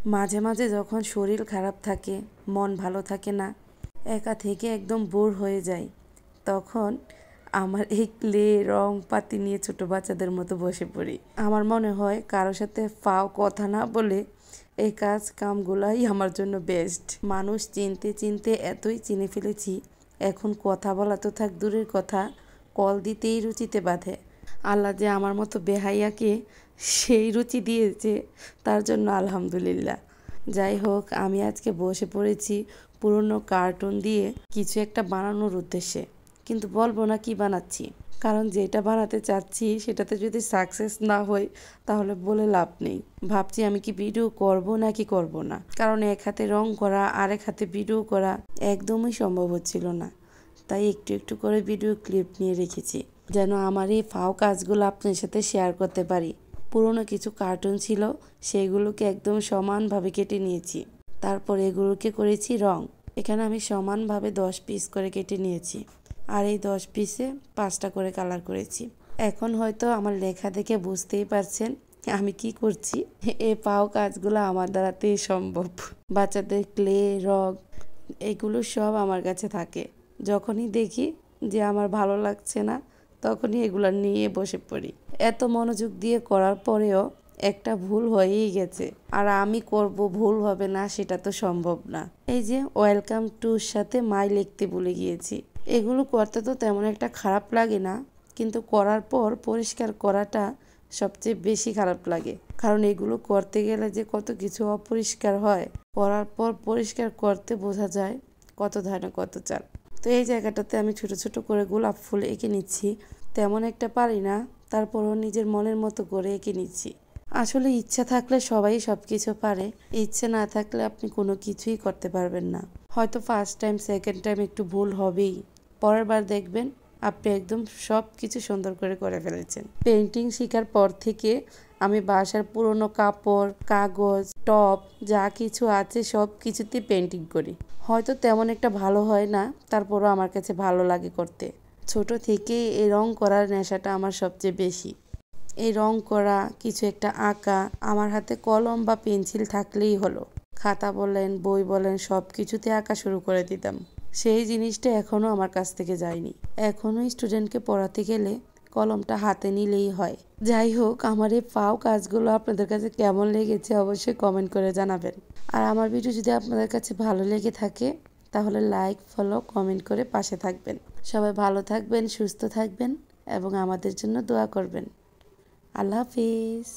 মাঝে মাঝে যখন শরীর খারাপ থাকে, মন ভালো থাকে না, একা থেকে একদম বোর হয়ে যায়, তখন আমার এই ক্লে রং পাতি নিয়ে ছোট বাচ্চাদের মতো বসে পড়ি। আমার মনে হয় কারোর সাথে ফাও কথা না বলে এই কাজ কামগুলাই আমার জন্য বেস্ট। মানুষ চিনতে চিনতে এতই চিনে ফেলেছি, এখন কথা বলা তো থাক দূরের কথা, কল দিতেই রুচিতে বাঁধে। আল্লাহ যে আমার মতো বেহাইয়াকে সেই রুচি দিয়েছে, তার জন্য আলহামদুলিল্লাহ। যাই হোক, আমি আজকে বসে পড়েছি পুরনো কার্টুন দিয়ে কিছু একটা বানানোর উদ্দেশ্যে, কিন্তু বলবো না কি বানাচ্ছি, কারণ যেটা বানাতে চাচ্ছি সেটাতে যদি সাকসেস না হয় তাহলে বলে লাভ নেই। ভাবছি আমি কি ভিডিও করব নাকি করব না, কারণ এক হাতে রং করা আর এক হাতে ভিডিও করা একদমই সম্ভব হচ্ছিল না। তাই একটু একটু করে ভিডিও ক্লিপ নিয়ে রেখেছি, যেন আমার এই ফাও কাজগুলো আপনার সাথে শেয়ার করতে পারি। পুরনো কিছু কার্টুন ছিল, সেগুলোকে একদম সমানভাবে কেটে নিয়েছি, তারপর এগুলোকে করেছি রং। এখানে আমি সমানভাবে 10 পিস করে কেটে নিয়েছি, আর এই 10 পিসে 5টা করে কালার করেছি। এখন হয়তো আমার লেখা দেখে বুঝতেই পারছেন আমি কি করছি। এই পাও কাজগুলো আমার দ্বারাতেই সম্ভব। বাচ্চাদের ক্লে, রং, এগুলো সব আমার কাছে থাকে। যখনই দেখি যে আমার ভালো লাগছে না, তখনই এগুলো নিয়ে বসে পড়ি। এত মনোযোগ দিয়ে করার পরেও একটা ভুল হয়েই গেছে, আর আমি করব ভুল হবে না সেটা তো সম্ভব না। এই যে ওয়েলকাম টুর সাথে মাই লিখতে ভুলে গিয়েছি। এগুলো করতে তো তেমন একটা খারাপ লাগে না, কিন্তু করার পর পরিষ্কার করাটা সবচেয়ে বেশি খারাপ লাগে, কারণ এগুলো করতে গেলে যে কত কিছু অপরিষ্কার হয়, করার পর পরিষ্কার করতে বোঝা যায় কত ধানে কত চাল। তো এই জায়গাটাতে আমি ছোট ছোট করে গোলাপ ফুল এঁকে নিচ্ছি। তেমন একটা পারি না, তারপরও নিজের মনের মতো করে এঁকে নিচ্ছি। আসলে ইচ্ছা থাকলে সবাই সব কিছু পারে, ইচ্ছে না থাকলে আপনি কোনো কিছুই করতে পারবেন না। হয়তো ফার্স্ট টাইম সেকেন্ড টাইম একটু ভুল হবেই, পরের বার দেখবেন আপনি একদম সব কিছু সুন্দর করে ফেলেছেন। পেন্টিং শেখার পর থেকে আমি বাসার পুরনো কাপড়, কাগজ, টব যা কিছু আছে সব কিছুতে পেন্টিং করি। হয়তো তেমন একটা ভালো হয় না, তারপরও আমার কাছে ভালো লাগে করতে। ছোট থেকেই এই রং করার নেশাটা আমার সবচেয়ে বেশি। এই রং করা, কিছু একটা আঁকা, আমার হাতে কলম বা পেন্সিল থাকলেই হলো। খাতা বলেন, বই বলেন, সব কিছুতে আঁকা শুরু করে দিতাম। সেই জিনিসটা এখনও আমার কাছ থেকে যায়নি। এখনও স্টুডেন্টকে পড়াতে গেলে কলমটা হাতে নিলেই হয়। যাই হোক, আমার এই ফাও কাজগুলো আপনাদের কাছে কেমন লেগেছে অবশ্যই কমেন্ট করে জানাবেন। আর আমার ভিডিও যদি আপনাদের কাছে ভালো লেগে থাকে তাহলে লাইক, ফলো, কমেন্ট করে পাশে থাকবেন। সবাই ভালো থাকবেন, সুস্থ থাকবেন এবং আমাদের জন্য দোয়া করবেন। আল্লাহ হাফিজ।